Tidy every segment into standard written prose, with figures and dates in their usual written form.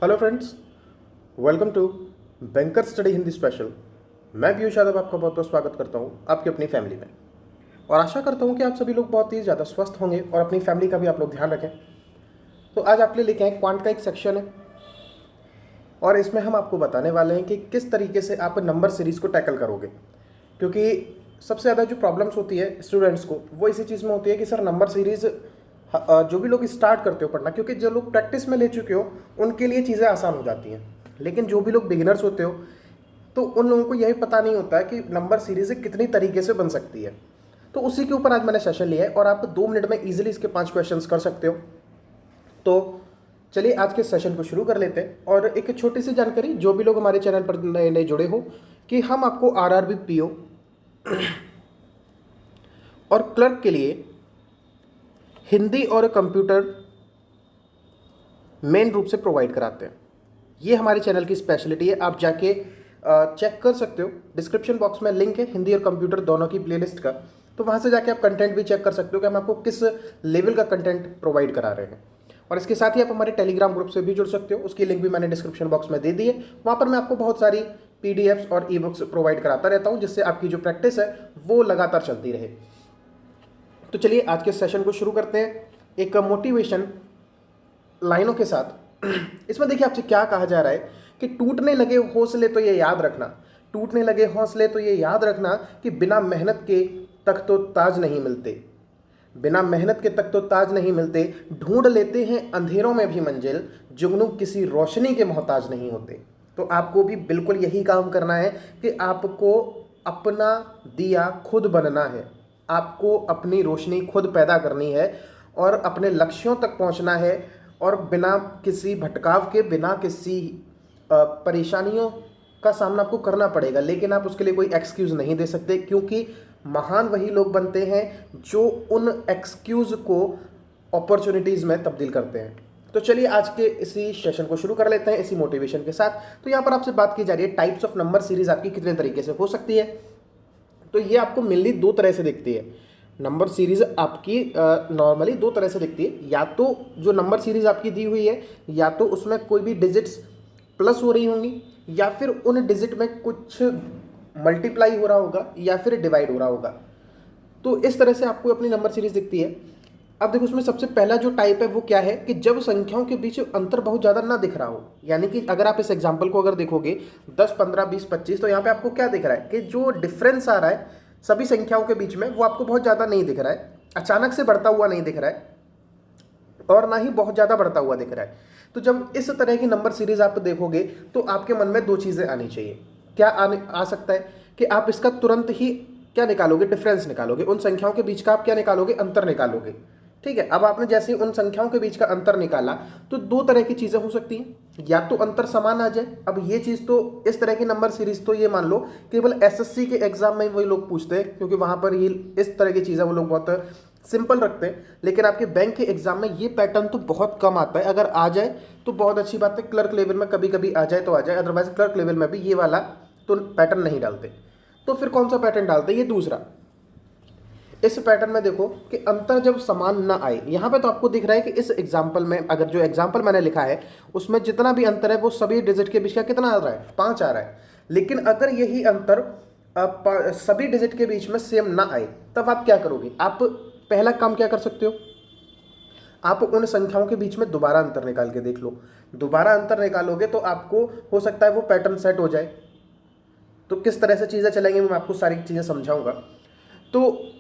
Hello friends, welcome to banker study Hindi special. मैं पीयूष यादव आपका बहुत बहुत स्वागत करता हूं आपकी अपनी फैमिली में और आशा करता हूं कि आप सभी लोग बहुत ही ज़्यादा स्वस्थ होंगे और अपनी फैमिली का भी आप लोग ध्यान रखें। तो आज आपके लिए लेके आए क्वांट का एक सेक्शन है और इसमें हम आपको बताने वाले हैं कि किस तरीके से आप नंबर सीरीज़ को टैकल करोगे, क्योंकि सबसे ज़्यादा जो प्रॉब्लम्स होती है स्टूडेंट्स को वो इसी चीज़ में होती है कि सर नंबर सीरीज़ जो भी लोग स्टार्ट करते हो पढ़ना, क्योंकि जो लोग प्रैक्टिस में ले चुके हो उनके लिए चीज़ें आसान हो जाती हैं, लेकिन जो भी लोग बिगिनर्स होते हो तो उन लोगों को यही पता नहीं होता है कि नंबर सीरीज़ कितनी तरीके से बन सकती है। तो उसी के ऊपर आज मैंने सेशन लिया है और आप 2 मिनट में ईजिली इसके 5 क्वेश्चंस कर सकते हो। तो चलिए आज के सेशन को शुरू कर लेते हैं। और एक छोटी सी जानकारी, जो भी लोग हमारे चैनल पर नए नए जुड़े हो, कि हम आपको आरआरबी पीओ और क्लर्क के लिए हिंदी और कंप्यूटर मेन रूप से प्रोवाइड कराते हैं। ये हमारे चैनल की स्पेशलिटी है। आप जाके चेक कर सकते हो, डिस्क्रिप्शन बॉक्स में लिंक है हिंदी और कंप्यूटर दोनों की प्लेलिस्ट का, तो वहाँ से जाके आप कंटेंट भी चेक कर सकते हो कि हम आपको किस लेवल का कंटेंट प्रोवाइड करा रहे हैं। और इसके साथ ही आप हमारे टेलीग्राम ग्रुप से भी जुड़ सकते हो, उसकी लिंक भी मैंने डिस्क्रिप्शन बॉक्स में दे दी है। वहाँ पर मैं आपको बहुत सारी पीडीएफ्स और ई बुक्स प्रोवाइड कराता रहता हूँ, जिससे आपकी जो प्रैक्टिस है वो लगातार चलती रहे। तो चलिए आज के सेशन को शुरू करते हैं एक मोटिवेशन लाइनों के साथ। इसमें देखिए आपसे क्या कहा जा रहा है कि टूटने लगे हौसले तो ये याद रखना, टूटने लगे हौसले तो ये याद रखना कि बिना मेहनत के तक तो ताज नहीं मिलते, बिना मेहनत के तक तो ताज नहीं मिलते, ढूंढ लेते हैं अंधेरों में भी मंजिल, जुगनू किसी रोशनी के मोहताज नहीं होते। तो आपको भी बिल्कुल यही काम करना है कि आपको अपना दिया खुद बनना है, आपको अपनी रोशनी खुद पैदा करनी है और अपने लक्ष्यों तक पहुंचना है। और बिना किसी भटकाव के, बिना किसी परेशानियों का सामना आपको करना पड़ेगा, लेकिन आप उसके लिए कोई एक्सक्यूज़ नहीं दे सकते, क्योंकि महान वही लोग बनते हैं जो उन एक्सक्यूज़ को अपॉर्चुनिटीज़ में तब्दील करते हैं। तो चलिए आज के इसी सेशन को शुरू कर लेते हैं इसी मोटिवेशन के साथ। तो यहाँ पर आपसे बात की जा रही है टाइप्स ऑफ नंबर सीरीज आपकी कितने तरीके से हो सकती है। तो ये आपको मेनली 2 तरह से दिखती है। नंबर सीरीज आपकी नॉर्मली 2 तरह से दिखती है। या तो जो नंबर सीरीज आपकी दी हुई है, या तो उसमें कोई भी डिजिट्स प्लस हो रही होंगी, या फिर उन डिजिट में कुछ मल्टीप्लाई हो रहा होगा, या फिर डिवाइड हो रहा होगा। तो इस तरह से आपको अपनी नंबर सीरीज दिखती है। अब देखो उसमें सबसे पहला जो टाइप है वो क्या है कि जब संख्याओं के बीच अंतर बहुत ज़्यादा ना दिख रहा हो। यानी कि अगर आप इस एग्जाम्पल को अगर देखोगे 10, 15, 20, 25, तो यहाँ पे आपको क्या दिख रहा है कि जो डिफरेंस आ रहा है सभी संख्याओं के बीच में वो आपको बहुत ज़्यादा नहीं दिख रहा है, अचानक से बढ़ता हुआ नहीं दिख रहा है और ना ही बहुत ज़्यादा बढ़ता हुआ दिख रहा है। तो जब इस तरह की नंबर सीरीज आप देखोगे तो आपके मन में 2 चीज़ें आनी चाहिए। क्या आ सकता है कि आप इसका तुरंत ही क्या निकालोगे, डिफरेंस निकालोगे, उन संख्याओं के बीच का आप क्या निकालोगे, अंतर निकालोगे। ठीक है, अब आपने जैसे ही उन संख्याओं के बीच का अंतर निकाला तो 2 तरह की चीज़ें हो सकती हैं। या तो अंतर समान आ जाए। अब ये चीज़ तो इस तरह की नंबर सीरीज तो ये मान लो केवल एसएससी के एग्जाम में वही लोग पूछते हैं, क्योंकि वहाँ पर ये इस तरह की चीज़ें वो लोग बहुत सिंपल रखते हैं। लेकिन आपके बैंक के एग्जाम में ये पैटर्न तो बहुत कम आता है। अगर आ जाए तो बहुत अच्छी बात है, क्लर्क लेवल में कभी कभी आ जाए तो आ जाए, अदरवाइज क्लर्क लेवल में भी ये वाला तो पैटर्न नहीं डालते। तो फिर कौन सा पैटर्न डालते हैं, ये दूसरा। इस पैटर्न में देखो कि अंतर जब समान ना आए, यहाँ पे तो आपको दिख रहा है कि इस एग्जाम्पल में, अगर जो एग्जाम्पल मैंने लिखा है उसमें जितना भी अंतर है वो सभी डिजिट के बीच का कितना आ रहा है, 5 आ रहा है। लेकिन अगर यही अंतर सभी डिजिट के बीच में सेम ना आए, तब आप क्या करोगे, आप पहला काम क्या कर सकते हो, आप उन संख्याओं के बीच में दोबारा अंतर निकाल के देख लो। दोबारा अंतर निकालोगे तो आपको हो सकता है वो पैटर्न सेट हो जाए। तो किस तरह से चीज़ें चलेंगी मैं आपको सारी चीज़ें समझाऊंगा। तो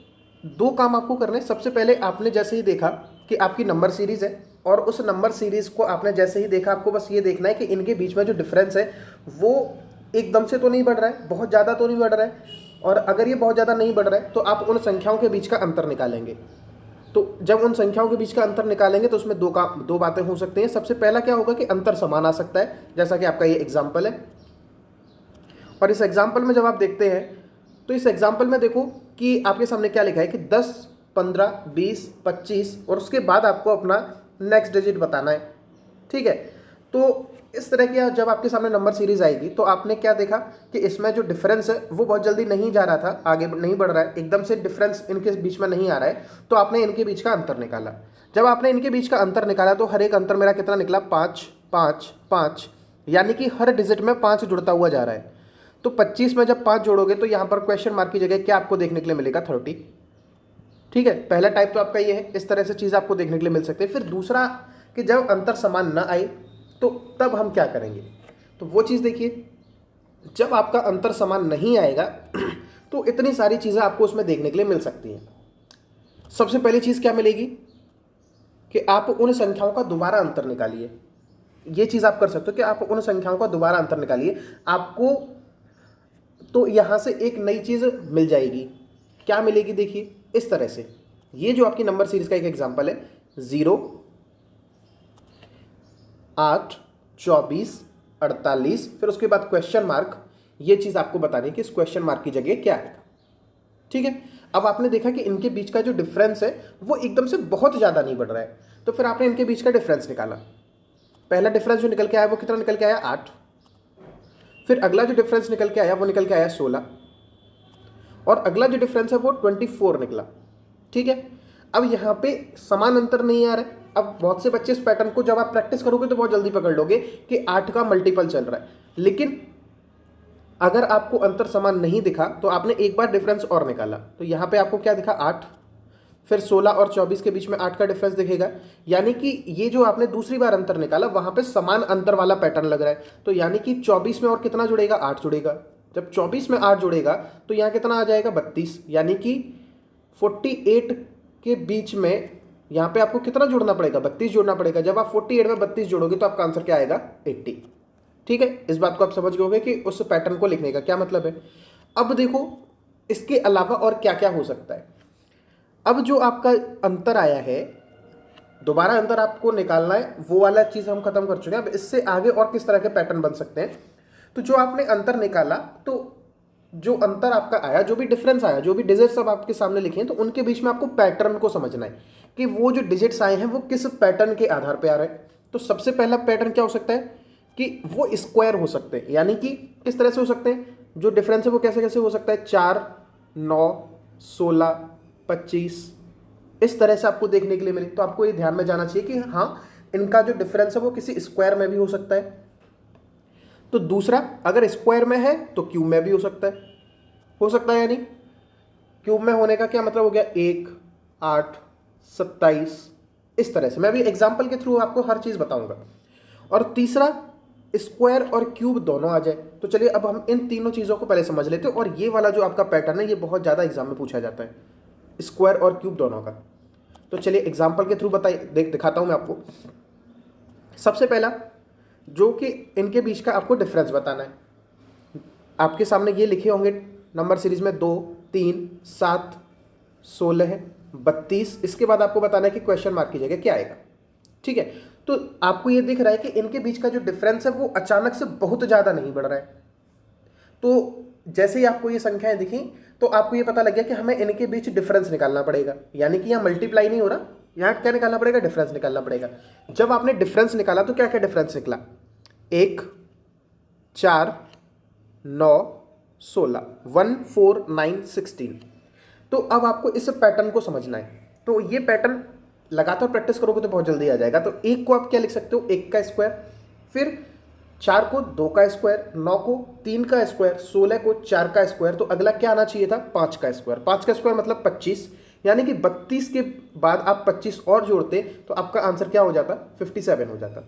2 काम आपको करने। सबसे पहले आपने जैसे ही देखा कि आपकी नंबर सीरीज है और उस नंबर सीरीज को आपने जैसे ही देखा, आपको बस ये देखना है कि इनके बीच में जो डिफरेंस है वो एकदम से तो नहीं बढ़ रहा है, बहुत ज़्यादा तो नहीं बढ़ रहा है। और अगर ये बहुत ज़्यादा नहीं बढ़ रहा है तो आप उन संख्याओं के बीच का अंतर निकालेंगे। तो जब उन संख्याओं के बीच का अंतर निकालेंगे तो उसमें 2 बातें हो सकती हैं। सबसे पहला क्या होगा कि अंतर समान आ सकता है, जैसा कि आपका ये एग्जाम्पल है। और इस एग्जाम्पल में जब आप देखते हैं तो इस एग्जाम्पल में देखो कि आपके सामने क्या लिखा है कि 10, 15, 20, 25 और उसके बाद आपको अपना नेक्स्ट डिजिट बताना है। ठीक है, तो इस तरह की जब आपके सामने नंबर सीरीज आएगी तो आपने क्या देखा कि इसमें जो डिफरेंस है वो बहुत जल्दी नहीं जा रहा था, आगे नहीं बढ़ रहा है, एकदम से डिफरेंस इनके बीच में नहीं आ रहा है। तो आपने इनके बीच का अंतर निकाला। जब आपने इनके बीच का अंतर निकाला तो हर एक अंतर मेरा कितना निकला, 5, 5 5, यानी कि हर डिजिट में 5 जुड़ता हुआ जा रहा है। तो 25 में जब 5 जोड़ोगे तो यहाँ पर क्वेश्चन मार्क की जगह क्या आपको देखने के लिए मिलेगा? 30। ठीक है, पहला टाइप तो आपका ये है, इस तरह से चीज़ आपको देखने के लिए मिल सकती है। फिर दूसरा कि जब अंतर समान ना आए तो तब हम क्या करेंगे, तो वो चीज़ देखिए। जब आपका अंतर समान नहीं आएगा तो इतनी सारी चीज़ें आपको उसमें देखने के लिए मिल सकती हैं। सबसे पहली चीज़ क्या मिलेगी कि आप उन संख्याओं का दोबारा अंतर निकालिए। ये चीज़ आप कर सकते हो कि आप उन संख्याओं का दोबारा अंतर निकालिए, आपको तो यहाँ से एक नई चीज़ मिल जाएगी। क्या मिलेगी? देखिए इस तरह से, ये जो आपकी नंबर सीरीज का एक एग्जांपल है, 0, 8, 24, 48, फिर उसके बाद क्वेश्चन मार्क। ये चीज़ आपको बतानी है कि इस क्वेश्चन मार्क की जगह क्या आएगा। ठीक है, अब आपने देखा कि इनके बीच का जो डिफरेंस है वो एकदम से बहुत ज़्यादा नहीं बढ़ रहा है, तो फिर आपने इनके बीच का डिफरेंस निकाला। पहला डिफरेंस जो निकल के आया वो कितना निकल के आया? 8। फिर अगला जो डिफरेंस निकल के आया वो निकल के आया 16, और अगला जो डिफरेंस है वो 24 निकला। ठीक है, अब यहाँ पे समान अंतर नहीं आ रहा है। अब बहुत से बच्चे इस पैटर्न को जब आप प्रैक्टिस करोगे तो बहुत जल्दी पकड़ लोगे कि 8 का मल्टीपल चल रहा है, लेकिन अगर आपको अंतर समान नहीं दिखा तो आपने एक बार डिफरेंस और निकाला, तो यहाँ पे आपको क्या दिखा? 8। फिर 16 और 24 के बीच में 8 का डिफरेंस दिखेगा, यानी कि ये जो आपने दूसरी बार अंतर निकाला वहाँ पे समान अंतर वाला पैटर्न लग रहा है। तो यानी कि 24 में और कितना जुड़ेगा? 8 जुड़ेगा। जब 24 में 8 जुड़ेगा तो यहाँ कितना आ जाएगा? 32, यानी कि 48 के बीच में यहाँ पे आपको कितना जोड़ना पड़ेगा? 32 जोड़ना पड़ेगा। जब आप 48 में 32 जोड़ोगे तो आपका आंसर क्या आएगा? 80। ठीक है, इस बात को आप समझ गए कि उस पैटर्न को लिखने का क्या मतलब है। अब देखो इसके अलावा और क्या क्या हो सकता है। अब जो आपका अंतर आया है, दोबारा अंतर आपको निकालना है, वो वाला चीज़ हम खत्म कर चुके हैं। अब इससे आगे और किस तरह के पैटर्न बन सकते हैं, तो जो आपने अंतर निकाला, तो जो अंतर आपका आया, जो भी डिफरेंस आया, जो भी डिजिट्स अब आपके सामने लिखे हैं, तो उनके बीच में आपको पैटर्न को समझना है कि वो जो डिजिट्स आए हैं वो किस पैटर्न के आधार पर आ रहे हैं। तो सबसे पहला पैटर्न क्या हो सकता है कि वो स्क्वायर हो सकते हैं, यानी कि किस तरह से हो सकते हैं, जो डिफरेंस है वो कैसे कैसे हो सकता है? 4, 9, 16, 25, इस तरह से आपको देखने के लिए मिले। तो आपको ये ध्यान में जाना चाहिए कि हाँ, इनका जो डिफरेंस है वो किसी स्क्वायर में भी हो सकता है। तो दूसरा, अगर स्क्वायर में है तो क्यूब में भी हो सकता है। हो सकता है यानी क्यूब में होने का क्या मतलब हो गया? 1, 8, 27, इस तरह से। मैं भी एग्जाम्पल के थ्रू आपको हर चीज़ बताऊंगा। और तीसरा, स्क्वायर और क्यूब दोनों आ जाए। तो चलिए अब हम इन तीनों चीज़ों को पहले समझ लेते हैं। और ये वाला जो आपका पैटर्न है ये बहुत ज़्यादा एग्जाम में पूछा जाता है, स्क्वायर और क्यूब दोनों का। तो चलिए एग्जाम्पल के थ्रू दिखाता हूँ मैं आपको। सबसे पहला, जो कि इनके बीच का आपको डिफरेंस बताना है। आपके सामने ये लिखे होंगे नंबर सीरीज में 2, 3, 7, 16, 32। इसके बाद आपको बताना है कि क्वेश्चन मार्क की जगह क्या आएगा। ठीक है, तो आपको ये दिख रहा है कि इनके बीच का जो डिफरेंस है वो अचानक से बहुत ज़्यादा नहीं बढ़ रहा है। तो जैसे ही आपको ये संख्याएं दिखी तो आपको ये पता लग गया कि हमें इनके बीच डिफरेंस निकालना पड़ेगा, यानी कि यहाँ मल्टीप्लाई नहीं हो रहा, यहाँ क्या निकालना पड़ेगा? डिफरेंस निकालना पड़ेगा। जब आपने डिफरेंस निकाला तो क्या क्या डिफरेंस निकला? 1, 4, 9, 16, 1, 4, 9, 16। तो अब आपको इस पैटर्न को समझना है। तो ये पैटर्न लगातार प्रैक्टिस करोगे तो बहुत जल्दी आ जाएगा। तो 1 को आप क्या लिख सकते हो? 1 का स्क्वायर, फिर 4 को 2 का स्क्वायर, 9 को 3 का स्क्वायर, 16 को 4 का स्क्वायर। तो अगला क्या आना चाहिए था? 5 का स्क्वायर। 5 का स्क्वायर मतलब 25, यानी कि 32 के बाद आप 25 और जोड़ते तो आपका आंसर क्या हो जाता? 57 हो जाता।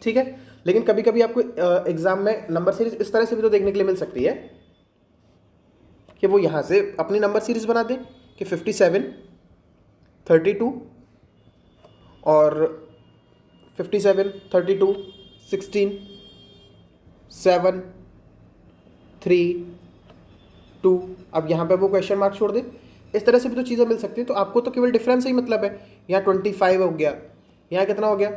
ठीक है, लेकिन कभी कभी आपको एग्जाम में नंबर सीरीज इस तरह से भी तो देखने के लिए मिल सकती है कि वो यहाँ से अपनी नंबर सीरीज बना दें कि 57, 32 और 57, 32, 16, 7, 3, 2। अब यहाँ पे वो क्वेश्चन मार्क छोड़ दे। इस तरह से भी तो चीज़ें मिल सकती है। तो आपको तो केवल डिफरेंस ही मतलब है। यहाँ 25 हो गया, यहाँ कितना हो गया?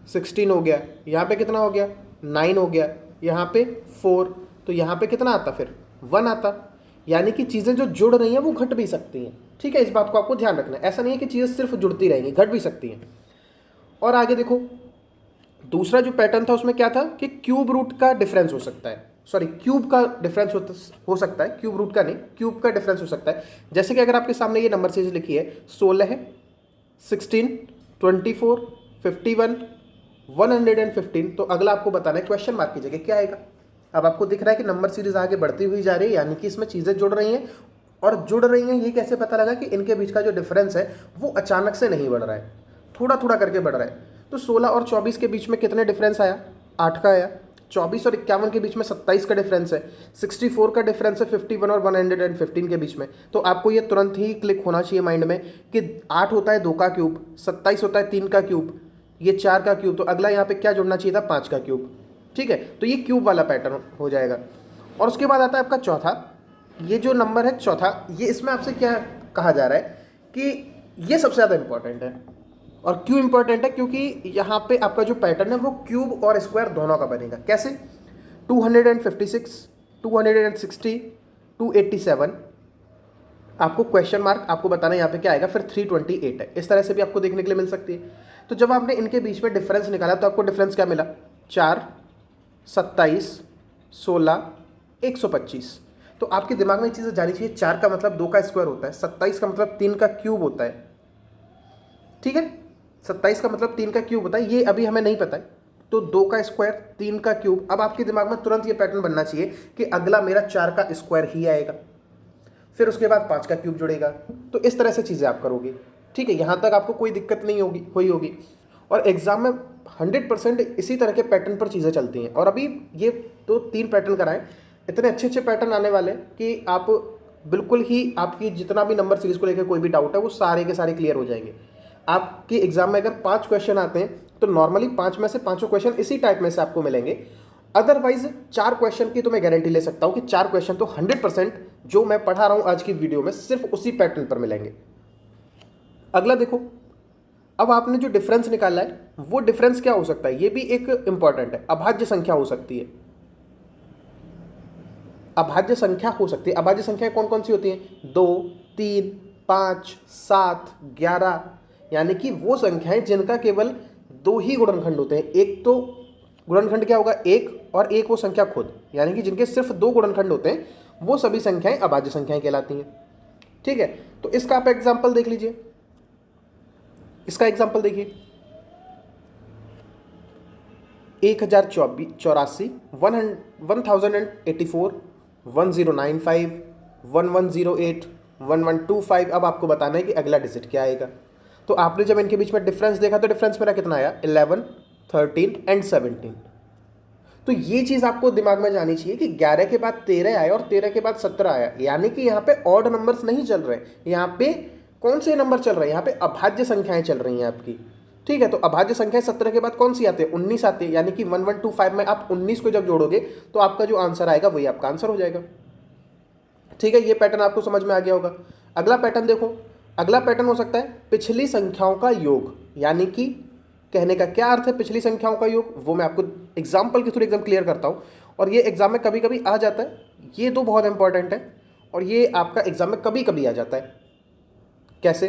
16 हो गया, यहाँ पे कितना हो गया? 9 हो गया, यहाँ पे 4, तो यहाँ पे कितना आता? फिर 1 आता। यानी कि चीज़ें जो जुड़ रही हैं वो घट भी सकती हैं। ठीक है, इस बात को आपको ध्यान रखना है। ऐसा नहीं है कि चीज़ें सिर्फ जुड़ती रहेंगी, घट भी सकती हैं। और आगे देखो, दूसरा जो पैटर्न था उसमें क्या था कि क्यूब रूट का डिफरेंस हो सकता है, सॉरी क्यूब का डिफरेंस हो सकता है, क्यूब रूट का नहीं, क्यूब का डिफरेंस हो सकता है। जैसे कि अगर आपके सामने ये नंबर सीरीज लिखी है 16, 16, 24, 51, 115, तो अगला आपको बताना है क्वेश्चन मार्क की जगह क्या आएगा। अब आपको दिख रहा है कि नंबर सीरीज आगे बढ़ती हुई जा रही है, यानी कि इसमें चीज़ें जुड़ रही हैं। और जुड़ रही हैं ये कैसे पता लगा कि इनके बीच का जो डिफरेंस है वो अचानक से नहीं बढ़ रहा है, थोड़ा थोड़ा करके बढ़ रहा है। तो 16 और 24 के बीच में कितने डिफरेंस आया, 8 का आया। 24 और 51 के बीच में 27 का डिफरेंस है। 64 का डिफरेंस है 51 और 115 के बीच में। तो आपको ये तुरंत ही क्लिक होना चाहिए माइंड में कि 8 होता है 2 का क्यूब, 27 होता है 3 का क्यूब, ये 4 का क्यूब, तो अगला यहाँ पे क्या जुड़ना चाहिए था, 5 का क्यूब। ठीक है, तो ये क्यूब वाला पैटर्न हो जाएगा। और उसके बाद आता है आपका चौथा, ये जो नंबर है चौथा, ये इसमें आपसे क्या कहा जा रहा है कि ये सबसे ज़्यादा इंपॉर्टेंट है। और क्यों इंपॉर्टेंट है, क्योंकि यहाँ पे आपका जो पैटर्न है वो क्यूब और स्क्वायर दोनों का बनेगा। कैसे, 256, 260, 287, आपको क्वेश्चन मार्क आपको बताना है यहाँ पे क्या आएगा, फिर 328 है। इस तरह से भी आपको देखने के लिए मिल सकती है। तो जब आपने इनके बीच में डिफरेंस निकाला तो आपको डिफरेंस क्या मिला, 4, 27, 16, 125। तो आपके दिमाग में ये चीज़ें जानी चाहिए, 4 का मतलब 2 का स्क्वायर होता है, 27 का मतलब 3 का क्यूब होता है। ठीक है, 27 का मतलब 3 का क्यूब होता है, ये अभी हमें नहीं पता है। तो 2 का स्क्वायर, 3 का क्यूब। अब आपके दिमाग में तुरंत ये पैटर्न बनना चाहिए कि अगला मेरा 4 का स्क्वायर ही आएगा, फिर उसके बाद 5 का क्यूब जुड़ेगा। तो इस तरह से चीज़ें आप करोगे। ठीक है, यहाँ तक आपको कोई दिक्कत नहीं होगी। और एग्जाम में 100% इसी तरह के पैटर्न पर चीज़ें चलती हैं। और अभी ये तो 3 पैटर्न कराएं, इतने अच्छे अच्छे पैटर्न आने वाले हैं कि आप बिल्कुल ही, आपकी जितना भी नंबर सीरीज को लेकर कोई भी डाउट है वो सारे के सारे क्लियर हो जाएंगे। आपके एग्जाम में अगर 5 क्वेश्चन आते हैं तो नॉर्मली 5 में से 5 क्वेश्चन इसी टाइप में से आपको मिलेंगे। अदरवाइज 4 क्वेश्चन की तो मैं गारंटी ले सकता हूँ कि 4 क्वेश्चन तो 100% जो मैं पढ़ा रहा हूँ आज की वीडियो में सिर्फ उसी पैटर्न पर मिलेंगे। अगला देखो, अब आपने जो डिफरेंस निकाला है वो डिफरेंस क्या हो सकता है, ये भी एक इंपॉर्टेंट है। अभाज्य संख्या हो सकती है, अभाज्य संख्या हो सकती है। अभाज्य संख्याएं कौन कौन सी होती हैं, 2, 3, 5, 7, 11, यानी कि वो संख्याएं जिनका केवल 2 ही गुणनखंड होते हैं। एक तो गुणनखंड क्या होगा, 1, और एक वो संख्या खुद, यानी कि जिनके सिर्फ 2 गुणनखंड होते हैं वो सभी संख्याएं अभाज्य संख्याएं कहलाती हैं। ठीक है, तो इसका आप एग्जाम्पल देख लीजिए। इसका एग्जाम्पल देखिए, 1084, 1084, 1095, 1108, 1125। अब आपको बताना है कि अगला डिजिट क्या आएगा। तो आपने जब इनके बीच में डिफरेंस देखा तो डिफरेंस मेरा कितना आया, 11, 13 एंड 17। तो ये चीज़ आपको दिमाग में जानी चाहिए कि 11 के बाद 13 आया और 13 के बाद 17 आया, यानी कि यहाँ पे ऑड नंबर्स नहीं चल रहे, यहाँ पे कौन से नंबर चल रहे हैं, यहाँ पे अभाज्य संख्याएं चल रही हैं आपकी। ठीक है, तो अभाज्य संख्याएं 17 के बाद कौन सी आती है, 19 आती है, यानी कि 1125 में आप 19 को जब जोड़ोगे तो आपका जो आंसर आएगा वही आपका आंसर हो जाएगा। ठीक है, ये पैटर्न आपको समझ में आ गया होगा। अगला पैटर्न देखो, अगला पैटर्न हो सकता है पिछली संख्याओं का योग, यानी कि कहने का क्या अर्थ है पिछली संख्याओं का योग, वो मैं आपको एग्जाम्पल के थ्रू एकदम क्लियर करता हूँ। और ये एग्जाम में कभी कभी आ जाता है, ये तो बहुत इंपॉर्टेंट है, और ये आपका एग्जाम में कभी कभी आ जाता है। कैसे,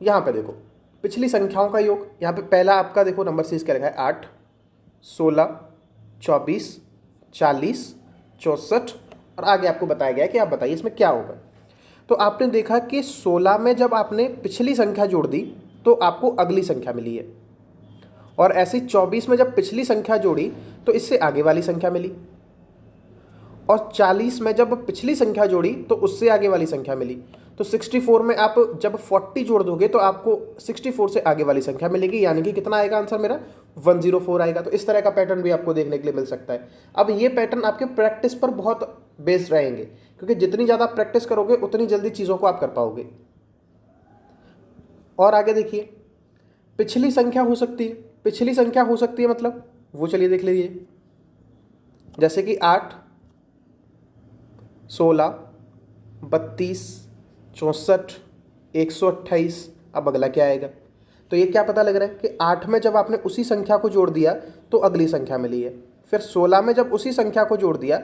यहाँ पे देखो पिछली संख्याओं का योग, यहाँ पे पहला आपका देखो नंबर सीरीज क्या रखा है, 8, 16, 24, 40, 64, और आगे आपको बताया गया है कि आप बताइए इसमें क्या होगा। तो आपने देखा कि 16 में जब आपने पिछली संख्या जोड़ दी तो आपको अगली संख्या मिली है, और ऐसे 24 में जब पिछली संख्या जोड़ी तो इससे आगे वाली संख्या मिली, और 40 में जब पिछली संख्या जोड़ी तो उससे आगे वाली संख्या मिली। तो 64 में आप जब 40 जोड़ दोगे तो आपको 64 से आगे वाली संख्या मिलेगी, यानी कि कितना आएगा आंसर मेरा, 104 आएगा। तो इस तरह का पैटर्न भी आपको देखने के लिए मिल सकता है। अब ये पैटर्न आपके प्रैक्टिस पर बहुत बेस्ड रहेंगे, क्योंकि जितनी ज़्यादा प्रैक्टिस करोगे उतनी जल्दी चीज़ों को आप कर पाओगे। और आगे देखिए, पिछली संख्या हो सकती है, पिछली संख्या हो सकती है मतलब वो चलिए देख लीजिए, जैसे कि 8, 16, 32, 64, 128। अब अगला क्या आएगा, तो ये क्या पता लग रहा है कि 8 में जब आपने उसी संख्या को जोड़ दिया तो अगली संख्या मिली है, फिर 16 में जब उसी संख्या को जोड़ दिया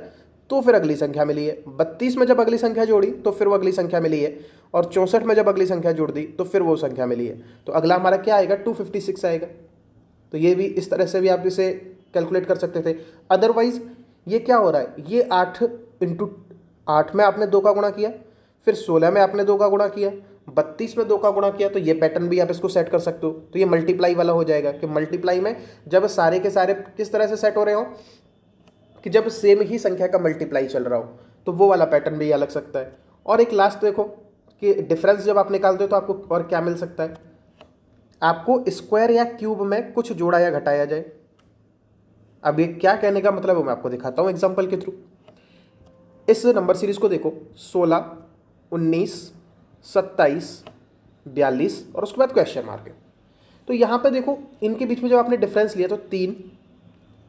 तो फिर अगली संख्या मिली है, 32 में जब अगली संख्या जोड़ी तो फिर वो अगली संख्या मिली है, और 64 में जब अगली संख्या जोड़ दी तो फिर वो संख्या मिली है। तो अगला हमारा क्या आएगा, 256 आएगा। तो ये भी इस तरह से भी आप इसे कैलकुलेट कर सकते थे। अदरवाइज ये क्या हो रहा है, ये 8 में आपने 2 का गुणा किया, फिर 16 में आपने 2 का गुणा किया, 32 में 2 का गुणा किया, तो ये पैटर्न भी आप इसको सेट कर सकते हो। तो ये मल्टीप्लाई वाला हो जाएगा कि मल्टीप्लाई में जब सारे के सारे किस तरह से सेट हो रहे हो कि जब सेम ही संख्या का मल्टीप्लाई चल रहा हो, तो वो वाला पैटर्न भी अलग सकता है। और एक लास्ट देखो कि डिफरेंस जब आप निकालते हो तो आपको और क्या मिल सकता है, आपको स्क्वायर या क्यूब में कुछ जोड़ा या घटाया जाए। अब ये क्या कहने का मतलब है मैं आपको दिखाता हूँ एग्जाम्पल के थ्रू। इस नंबर सीरीज को देखो 16, 19, 27, 42 और उसके बाद क्वेश्चन मार्क है। तो यहाँ पे देखो इनके बीच में जब आपने डिफरेंस लिया तो 3,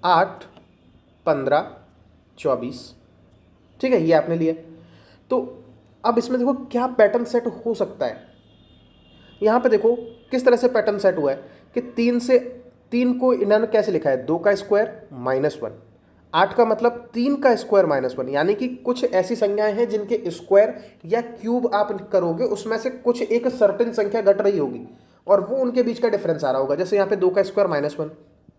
8, 15, 24, ठीक है, ये आपने लिया। तो अब इसमें देखो क्या पैटर्न सेट हो सकता है। यहाँ पे देखो किस तरह से पैटर्न सेट हुआ है कि 3 को इन्होंने कैसे लिखा है, 2 का स्क्वायर -1, 8 का मतलब 3 का स्क्वायर -1, यानी कि कुछ ऐसी संख्याएं हैं जिनके स्क्वायर या क्यूब आप करोगे उसमें से कुछ एक सर्टेन संख्या घट रही होगी और वो उनके बीच का डिफरेंस आ रहा होगा। जैसे यहाँ पे 2 का स्क्वायर -1,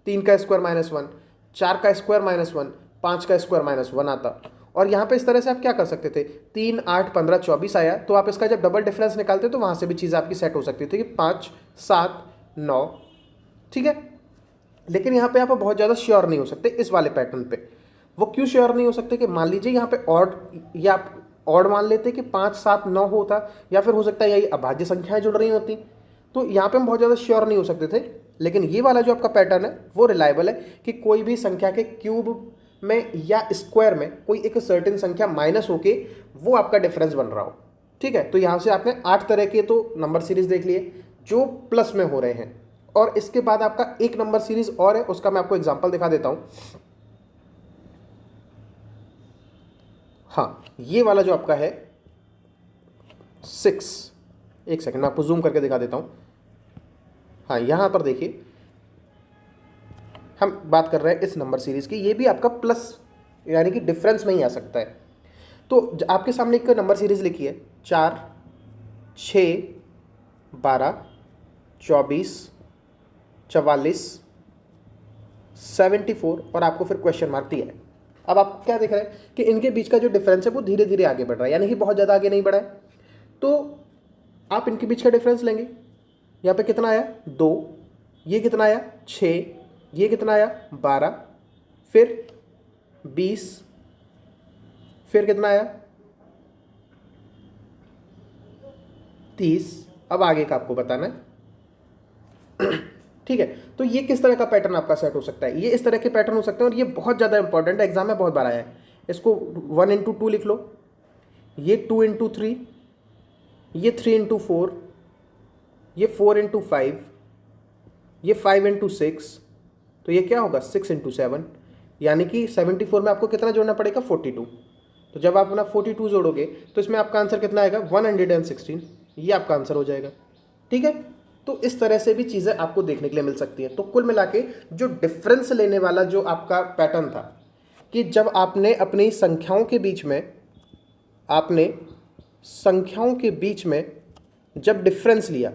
3 का स्क्वायर -1, 4 का स्क्वायर -1, 5 का स्क्वायर -1 आता। और यहाँ पे इस तरह से आप क्या कर सकते थे, 3, 8, 15, 24 आया तो आप इसका जब डबल डिफरेंस निकालते तो वहाँ से भी चीज़ आपकी सेट हो सकती थी कि 5, 7, 9, ठीक है। लेकिन यहाँ पे आप बहुत ज़्यादा श्योर नहीं हो सकते इस वाले पैटर्न पे। वो क्यों श्योर नहीं हो सकते कि मान लीजिए यहाँ पे ऑड, या आप ऑड मान लेते कि 5, 7, 9 होता, या फिर हो सकता है यही अभाज्य संख्याएं जुड़ रही होती, तो यहाँ पे हम बहुत ज़्यादा श्योर नहीं हो सकते थे। लेकिन ये वाला जो आपका पैटर्न है वो रिलायबल है कि कोई भी संख्या के क्यूब में या स्क्वायर में कोई एक सर्टेन संख्या माइनस होके वो आपका डिफरेंस बन रहा हो, ठीक है। तो यहाँ से आपने 8 तरह के तो नंबर सीरीज देख लिए जो प्लस में हो रहे हैं। और इसके बाद आपका एक नंबर सीरीज और है, उसका मैं आपको एग्जांपल दिखा देता हूं। हाँ, ये वाला जो आपका है 6, एक सेकंड मैं आपको जूम करके दिखा देता हूं। हाँ, यहां पर देखिए हम बात कर रहे हैं इस नंबर सीरीज की, ये भी आपका प्लस यानी कि डिफरेंस में ही आ सकता है। तो आपके सामने एक नंबर सीरीज लिखी है 4, 6, 12, 24, 44, 74 और आपको फिर क्वेश्चन मार्क दिया है। अब आप क्या देख रहे हैं कि इनके बीच का जो डिफरेंस है वो धीरे धीरे आगे बढ़ रहा है, यानी कि बहुत ज़्यादा आगे नहीं बढ़ा है। तो आप इनके बीच का डिफरेंस लेंगे, यहाँ पे कितना आया 2, ये कितना आया 6, ये कितना आया 12, फिर 20, फिर कितना आया 30। अब आगे का आपको बताना है ठीक है। तो ये किस तरह का पैटर्न आपका सेट हो सकता है, ये इस तरह के पैटर्न हो सकते हैं और ये बहुत ज़्यादा इंपॉर्टेंट है, एग्जाम में बहुत बार आया है। इसको 1 into 2 लिख लो, ये 2 into 3, ये 3 into 4, ये 4 into 5, ये 5 into 6, तो ये क्या होगा 6 into 7, यानी कि 74 में आपको कितना जोड़ना पड़ेगा 42। तो जब आप अपना 42 जोड़ोगे तो इसमें आपका आंसर कितना आएगा 116, ये आपका आंसर हो जाएगा, ठीक है। तो इस तरह से भी चीज़ें आपको देखने के लिए मिल सकती हैं। तो कुल मिला के जो डिफरेंस लेने वाला जो आपका पैटर्न था कि जब आपने अपनी संख्याओं के बीच में जब डिफरेंस लिया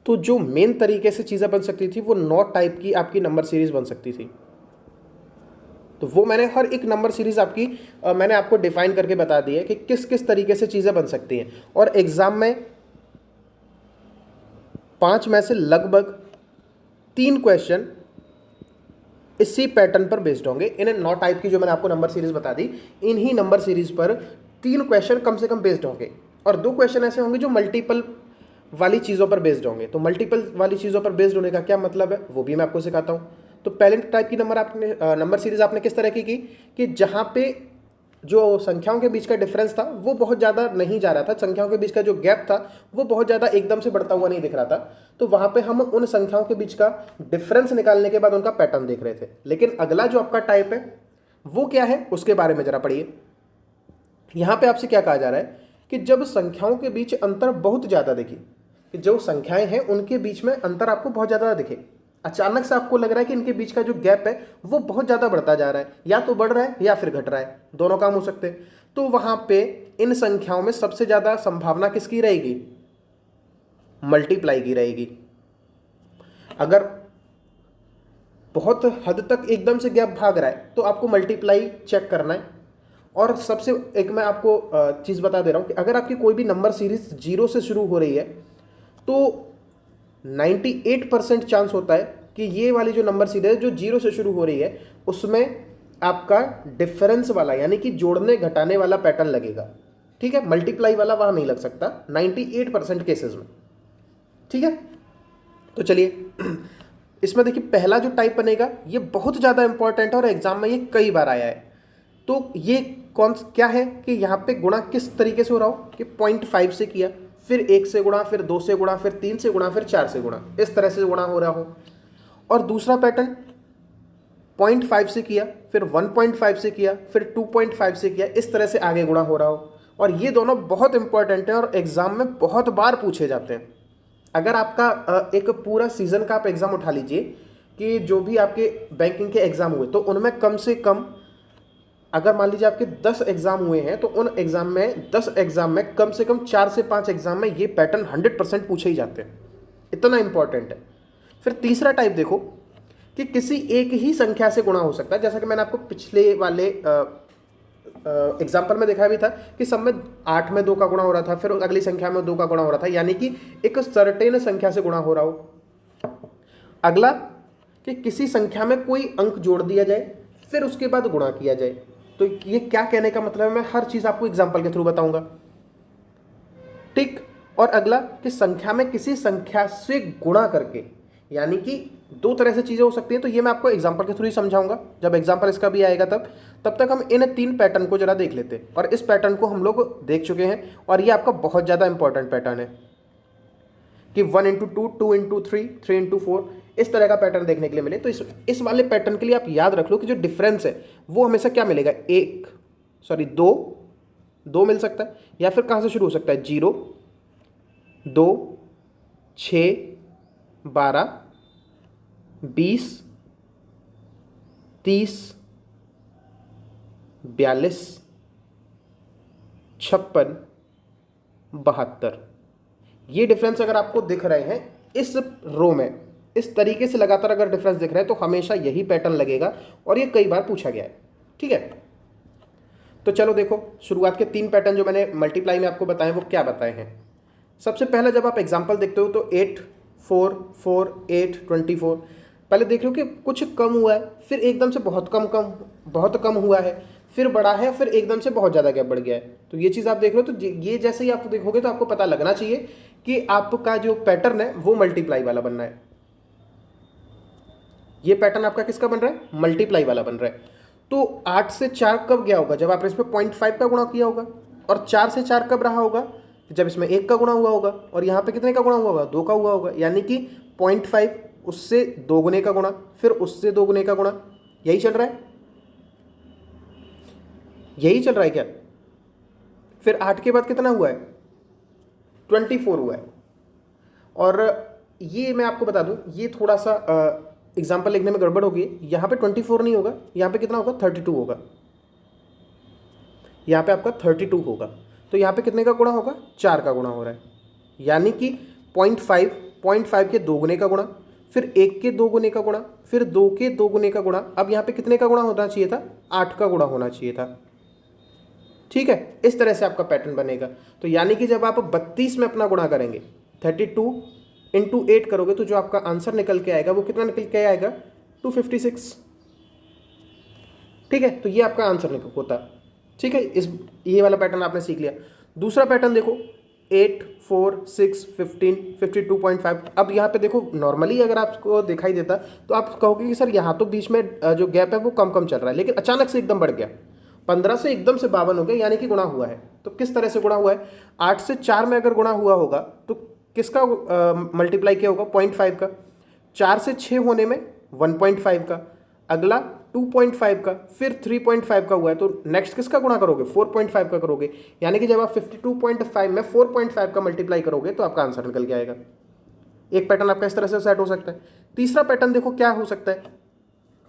तो जो मेन तरीके से चीज़ें बन सकती थी वो 9 टाइप की आपकी नंबर सीरीज बन सकती थी। तो वो मैंने हर एक नंबर सीरीज आपकी मैंने आपको डिफाइन करके बता दी है कि किस किस तरीके से चीज़ें बन सकती हैं। और एग्ज़ाम में 5 में से लगभग 3 क्वेश्चन इसी पैटर्न पर बेस्ड होंगे। इन्हें 9 टाइप की जो मैंने आपको नंबर सीरीज बता दी, इन्हीं नंबर सीरीज पर 3 क्वेश्चन कम से कम बेस्ड होंगे और 2 क्वेश्चन ऐसे होंगे जो मल्टीपल वाली चीज़ों पर बेस्ड होंगे। तो मल्टीपल वाली चीज़ों पर बेस्ड होने का क्या मतलब है वो भी मैं आपको सिखाता हूँ। तो पहले टाइप की नंबर सीरीज आपने किस तरह की कि जहाँ पे जो संख्याओं के बीच का डिफरेंस था वो बहुत ज़्यादा नहीं जा रहा था, संख्याओं के बीच का जो गैप था वो बहुत ज़्यादा एकदम से बढ़ता हुआ नहीं दिख रहा था। तो वहाँ पे हम उन संख्याओं के बीच का डिफरेंस निकालने के बाद उनका पैटर्न देख रहे थे। लेकिन अगला जो आपका टाइप है वो क्या है उसके बारे में जरा पढ़िए। यहाँ पे आपसे क्या कहा जा रहा है कि जब संख्याओं के बीच अंतर बहुत ज़्यादा दिखे, कि जो संख्याएं हैं उनके बीच में अंतर आपको बहुत ज़्यादा दिखे, अचानक से आपको लग रहा है कि इनके बीच का जो गैप है वो बहुत ज़्यादा बढ़ता जा रहा है, या तो बढ़ रहा है या फिर घट रहा है, दोनों काम हो सकते हैं। तो वहाँ पे इन संख्याओं में सबसे ज़्यादा संभावना किसकी रहेगी, मल्टीप्लाई की रहेगी। अगर बहुत हद तक एकदम से गैप भाग रहा है तो आपको मल्टीप्लाई चेक करना है, और सबसे एक मैं आपको चीज़ बता दे रहा हूँ कि अगर आपकी कोई भी नंबर सीरीज 0 से शुरू हो रही है तो 98% चांस होता है कि ये वाली जो नंबर सीरीज है जो 0 से शुरू हो रही है उसमें आपका डिफरेंस वाला यानी कि जोड़ने घटाने वाला पैटर्न लगेगा। ठीक है, मल्टीप्लाई वाला वहाँ नहीं लग सकता 98% केसेस में। ठीक है, तो चलिए इसमें देखिए पहला जो टाइप बनेगा ये बहुत ज़्यादा इंपॉर्टेंट है और एग्जाम में ये कई बार आया है। तो ये क्या है कि यहाँ पे गुणा किस तरीके से हो रहा हो कि 0.5 से किया, फिर 1 से गुणा, फिर 2 से गुणा, फिर 3 से गुणा, फिर 4 से गुणा, इस तरह से गुणा हो रहा हो। और दूसरा पैटर्न 0.5 से किया, फिर 1.5 से किया, फिर 2.5 से किया, इस तरह से आगे गुणा हो रहा हो। और ये दोनों बहुत इंपॉर्टेंट हैं और एग्जाम में बहुत बार पूछे जाते हैं। अगर आपका एक पूरा सीजन का आप एग्जाम उठा लीजिए कि जो भी आपके बैंकिंग के एग्जाम हुए तो उनमें कम से कम, अगर मान लीजिए आपके 10 एग्जाम हुए हैं तो उन एग्जाम में 10 एग्जाम में कम से कम 4 से 5 एग्जाम में ये पैटर्न 100% पूछे ही जाते हैं, इतना इंपॉर्टेंट है। फिर तीसरा टाइप देखो कि किसी एक ही संख्या से गुणा हो सकता है, जैसा कि मैंने आपको पिछले वाले एग्जाम्पल में दिखाया भी था कि सब में 8 में 2 का गुणा हो रहा था, फिर अगली संख्या में 2 का गुणा हो रहा था, यानी कि एक सर्टेन संख्या से गुणा हो रहा हो। अगला कि किसी संख्या में कोई अंक जोड़ दिया जाए फिर उसके बाद गुणा किया जाए। तो ये क्या कहने का मतलब है, मैं हर चीज आपको एग्जाम्पल के थ्रू बताऊंगा। ठीक, और अगला कि संख्या में किसी संख्या से गुणा करके, यानी कि 2 तरह से चीजें हो सकती हैं, तो ये मैं आपको एग्जाम्पल के थ्रू ही समझाऊंगा। जब एग्जाम्पल इसका भी आएगा तब तक हम इन 3 पैटर्न को जरा देख लेते हैं। और इस पैटर्न को हम लोग देख चुके हैं और ये आपका बहुत ज्यादा इंपॉर्टेंट पैटर्न है कि 1 into 2, 2 into 3, 3 into 4, इस तरह का पैटर्न देखने के लिए मिले। तो इस वाले पैटर्न के लिए आप याद रख लो कि जो डिफरेंस है वो हमेशा क्या मिलेगा, 2 मिल सकता है, या फिर कहाँ से शुरू हो सकता है, 0, 2, 6, 12, 20, 30, 42, 56, 72। ये डिफरेंस अगर आपको दिख रहे हैं इस रो में, इस तरीके से लगातार अगर डिफरेंस दिख रहा है तो हमेशा यही पैटर्न लगेगा और ये कई बार पूछा गया है। ठीक है, तो चलो देखो शुरुआत के 3 पैटर्न जो मैंने मल्टीप्लाई में आपको बताए वो क्या बताए हैं। सबसे पहला जब आप एग्जाम्पल देखते हो तो 8, 4, 4, 8, 24, पहले देख लो कि कुछ कम हुआ है, फिर एकदम से बहुत कम हुआ है, फिर बढ़ा है, फिर एकदम से बहुत ज़्यादा गैप बढ़ गया है। तो ये चीज़ आप देख लो, तो ये जैसे ही आप देखोगे तो आपको पता लगना चाहिए कि आपका जो पैटर्न है वो मल्टीप्लाई वाला बनना है। ये पैटर्न आपका किसका बन रहा है, मल्टीप्लाई वाला बन रहा है। तो 8 से 4 कब गया होगा, जब आपने इसमें 0.5 का गुणा किया होगा। और 4 से 4 कब रहा होगा, जब इसमें 1 का गुणा हुआ होगा। और यहाँ पे कितने का गुणा हुआ होगा, 2 का हुआ होगा, यानी कि 0.5 उससे 2 गुने का गुणा, फिर उससे 2 गुने का गुणा। यही चल रहा है, यही चल रहा है क्या। फिर 8 के बाद कितना हुआ है, 24 हुआ है। और ये मैं आपको बता दूं, ये थोड़ा सा एग्जाम्पल लिखने में गड़बड़ होगी। यहाँ पे 24 नहीं होगा, यहाँ पे कितना होगा, 32 होगा। यहाँ पे आपका 32 होगा। तो यहाँ पे कितने का गुणा होगा, 4 का गुणा हो रहा है, यानी कि 0.5 के 2 गुने का गुणा, फिर 1 के 2 गुने का गुणा, फिर 2 के 2 गुने का गुणा। अब यहाँ पे कितने का गुणा होना चाहिए था, 8 का गुणा होना चाहिए था। ठीक है, इस तरह से आपका पैटर्न बनेगा। तो यानी कि जब आप 32 में अपना गुणा करेंगे, 32 इंटू 8 करोगे तो जो आपका आंसर निकल के आएगा वो कितना निकल के आएगा, 256। ठीक है, तो ये आपका आंसर निकल होता। ठीक है, ये वाला पैटर्न आपने सीख लिया। दूसरा पैटर्न देखो, 8, 4, 6, 15, 52.5। अब यहाँ पे देखो नॉर्मली अगर आपको दिखाई देता तो आप कहोगे कि सर यहाँ तो बीच में जो गैप है वो कम कम चल रहा है, लेकिन अचानक से एकदम बढ़ गया, 15 से एकदम से 52 हो गया, यानी कि गुणा हुआ है। तो किस तरह से गुणा हुआ है, 8 से 4 में अगर गुणा हुआ होगा तो किसका मल्टीप्लाई किया होगा, 0.5 का। 4 से 6 होने में 1.5 का, अगला 2.5 का, फिर 3.5 का हुआ है, तो नेक्स्ट किसका गुणा करोगे, 4.5 का करोगे। यानी कि जब आप 52.5 में 4.5 का मल्टीप्लाई करोगे तो आपका आंसर निकल के आएगा। एक पैटर्न आपका इस तरह से सेट हो सकता है। तीसरा पैटर्न देखो क्या हो सकता है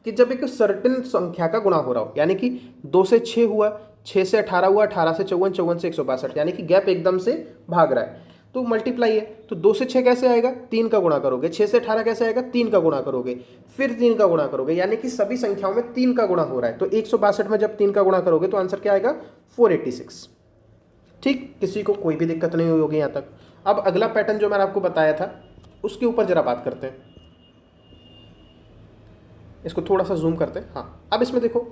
कि जब एक सर्टेन संख्या का गुणा हो रहा हो, यानी कि 2 से 6 हुआ, 6 से 18 हुआ, 18 से 54, 54 से 162, यानी कि गैप एकदम से भाग रहा है। तो मल्टीप्लाई है, तो 2 से 6 कैसे आएगा, 3 का गुणा करोगे, 6 से 18 कैसे आएगा, 3 का गुणा करोगे, फिर 3 का गुणा करोगे, यानी कि सभी संख्याओं में 3 का गुणा हो रहा है। तो 162 में जब 3 का गुणा करोगे तो आंसर क्या आएगा, 486। ठीक, किसी को कोई भी दिक्कत नहीं हुई होगी यहाँ तक। अब अगला पैटर्न जो मैंने आपको बताया था उसके ऊपर जरा बात करते हैं। इसको थोड़ा सा जूम करते हैं। हाँ, अब इसमें देखो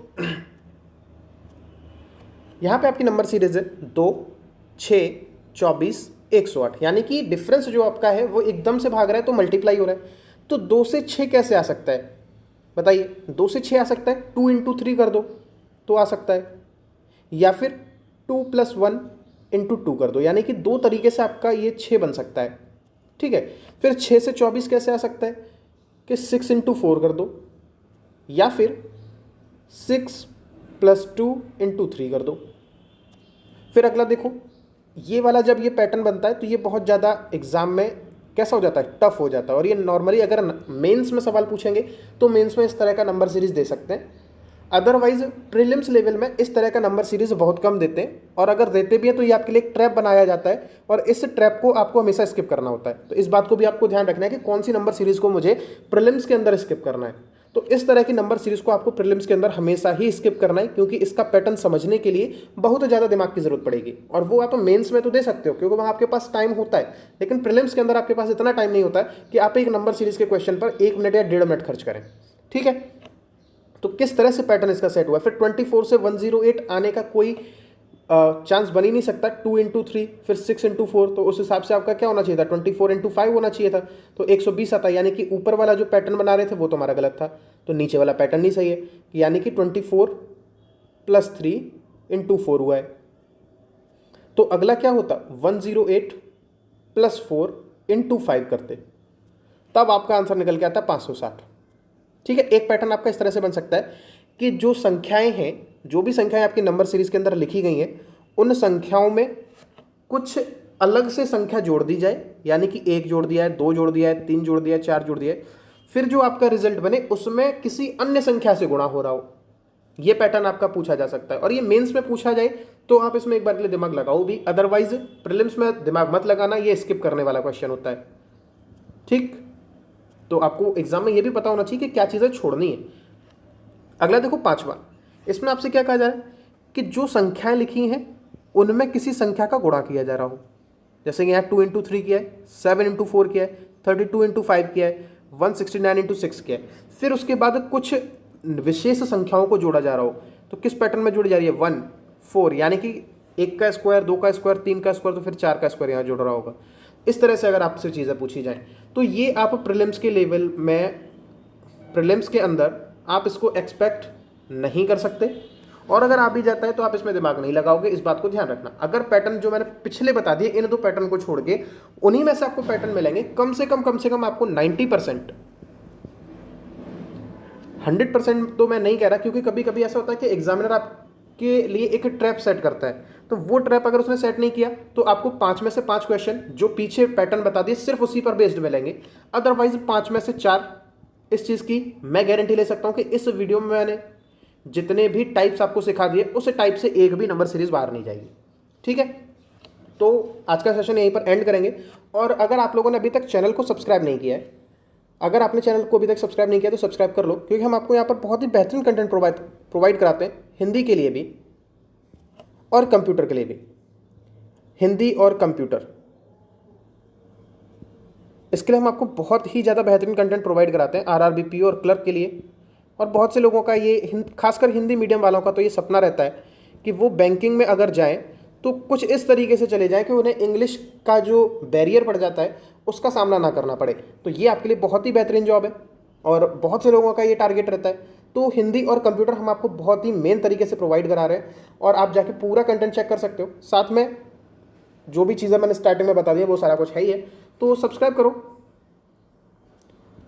यहाँ पे आपकी नंबर सीरीज है 2, 6, 24, 108, यानी कि डिफरेंस जो आपका है वो एकदम से भाग रहा है तो मल्टीप्लाई हो रहा है। तो 2 से 6 कैसे आ सकता है बताइए, 2 से 6 आ सकता है, 2 इंटू 3 कर दो तो आ सकता है, या फिर 2 + 1 इंटू 2 कर दो, यानी कि 2 तरीके से आपका ये 6 बन सकता है। ठीक है, फिर 6 से 24 कैसे आ सकता है कि 6 इंटू 4 कर दो, या फिर 6 + 2 इंटू 3 कर दो। फिर अगला देखो, ये वाला जब ये पैटर्न बनता है तो ये बहुत ज़्यादा एग्जाम में कैसा हो जाता है, टफ हो जाता है। और ये नॉर्मली अगर मेंस में सवाल पूछेंगे तो मेंस में इस तरह का नंबर सीरीज दे सकते हैं, अदरवाइज प्रीलिम्स लेवल में इस तरह का नंबर सीरीज बहुत कम देते हैं। और अगर देते भी हैं तो ये आपके लिए एक ट्रैप बनाया जाता है और इस ट्रैप को आपको हमेशा स्किप करना होता है। तो इस बात को भी आपको ध्यान रखना है कि कौन सी नंबर सीरीज को मुझे प्रीलिम्स के अंदर स्किप करना है। तो इस तरह की नंबर सीरीज को आपको प्रीलिम्स के अंदर हमेशा ही स्किप करना है, क्योंकि इसका पैटर्न समझने के लिए बहुत ज़्यादा दिमाग की जरूरत पड़ेगी। और वो आप मेंस में तो दे सकते हो क्योंकि वहाँ आपके पास टाइम होता है, लेकिन प्रीलिम्स के अंदर आपके पास इतना टाइम नहीं होता है कि आप एक नंबर सीरीज के क्वेश्चन पर 1 मिनट या 1.5 मिनट खर्च करें। ठीक है, तो किस तरह से पैटर्न इसका सेट हुआ। फिर 24 से 108 आने का कोई चांस बन ही नहीं सकता। 2 इंटू 3 फिर 6 इंटू 4, तो उस हिसाब से आपका क्या होना चाहिए था, 24 इंटू 5 होना चाहिए था, तो 120 आता है। यानी कि ऊपर वाला जो पैटर्न बना रहे थे वो तुम्हारा गलत था, तो नीचे वाला पैटर्न ही सही है, यानी कि 24 + 3 इंटू 4 हुआ है। तो अगला क्या होता, 108 + 4 इंटू 5 करते, तब आपका आंसर निकल के आता 560। ठीक है, एक पैटर्न आपका इस तरह से बन सकता है कि जो संख्याएं हैं, जो भी संख्याएं आपकी नंबर सीरीज के अंदर लिखी गई हैं, उन संख्याओं में कुछ अलग से संख्या जोड़ दी जाए, यानी कि 1 जोड़ दिया है, 2 जोड़ दिया है, 3 जोड़ दिया है, 4 जोड़ दिया है, फिर जो आपका रिजल्ट बने उसमें किसी अन्य संख्या से गुणा हो रहा हो। ये पैटर्न आपका पूछा जा सकता है और ये मेंस में पूछा जाए तो आप इसमें एक बार के लिए दिमाग लगाओ भी, अदरवाइज प्रीलिम्स में दिमाग मत लगाना, ये स्किप करने वाला क्वेश्चन होता है। ठीक, तो आपको एग्जाम में ये भी पता होना चाहिए कि क्या चीज़ें छोड़नी है। अगला देखो 5वां, इसमें आपसे क्या कहा जा रहा है कि जो संख्याएं लिखी हैं उनमें किसी संख्या का गुणा किया जा रहा हो। जैसे कि यहाँ 2 इंटू 3 किया है, 7 इंटू 4 किया है, 32 इंटू 5 किया है, 169 इंटू 6 किया है, फिर उसके बाद कुछ विशेष संख्याओं को जोड़ा जा रहा हो। तो किस पैटर्न में जोड़ी जा रही है, 1, 4, यानी कि 1 का स्क्वायर, 2 का स्क्वायर, 3 का स्क्वायर, तो फिर 4 का स्क्वायर यहाँ जुड़ रहा होगा। इस तरह से अगर आपसे चीज़ें पूछी जाएँ तो ये आप प्रीलिम्स के लेवल में, प्रीलिम्स के अंदर आप इसको एक्सपेक्ट नहीं कर सकते। और अगर आ भी जाता है तो आप इसमें दिमाग नहीं लगाओगे, इस बात को ध्यान रखना। अगर पैटर्न जो मैंने पिछले बता दिए, इन 2 पैटर्न को छोड़ के उन्हीं में से आपको पैटर्न मिलेंगे, कम से कम आपको 90%, 100% तो मैं नहीं कह रहा, क्योंकि कभी कभी ऐसा होता है कि एग्जामिनर आपके लिए एक ट्रैप सेट करता है, तो वो ट्रैप अगर उसने सेट नहीं किया तो आपको 5 में से 5 क्वेश्चन जो पीछे पैटर्न बता दिए सिर्फ उसी पर बेस्ड मिलेंगे। अदरवाइज 5 में से 4, इस चीज़ की मैं गारंटी ले सकता हूँ कि इस वीडियो में मैंने जितने भी टाइप्स आपको सिखा दिए उस टाइप से एक भी नंबर सीरीज बाहर नहीं जाएगी। ठीक है, तो आज का सेशन यहीं पर एंड करेंगे। और अगर आप लोगों ने अभी तक चैनल को सब्सक्राइब नहीं किया है, अगर आपने चैनल को अभी तक सब्सक्राइब नहीं किया तो सब्सक्राइब कर लो, क्योंकि हम आपको यहाँ पर बहुत ही बेहतरीन कंटेंट प्रोवाइड कराते हैं, हिंदी के लिए भी और कंप्यूटर के लिए भी। हिंदी और कंप्यूटर, इसके लिए हम आपको बहुत ही ज़्यादा बेहतरीन कंटेंट प्रोवाइड कराते हैं, RRBPO और क्लर्क के लिए। और बहुत से लोगों का ये, खासकर हिंदी मीडियम वालों का तो ये सपना रहता है कि वो बैंकिंग में अगर जाएं तो कुछ इस तरीके से चले जाएं कि उन्हें इंग्लिश का जो बैरियर पड़ जाता है उसका सामना ना करना पड़े। तो ये आपके लिए बहुत ही बेहतरीन जॉब है और बहुत से लोगों का ये टारगेट रहता है। तो हिंदी और कंप्यूटर हम आपको बहुत ही मेन तरीके से प्रोवाइड करा रहे हैं और आप जाके पूरा कंटेंट चेक कर सकते हो। साथ में जो भी चीज़ें मैंने स्टार्टिंग में बता दी वो सारा कुछ है ही है। तो सब्सक्राइब करो,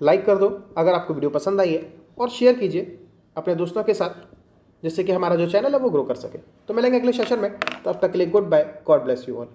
लाइक कर दो अगर आपको वीडियो पसंद आई है, और शेयर कीजिए अपने दोस्तों के साथ, जिससे कि हमारा जो चैनल है वो ग्रो कर सके। तो मिलेंगे अगले सेशन में, तो अब तक के लिए goodbye, God bless you all.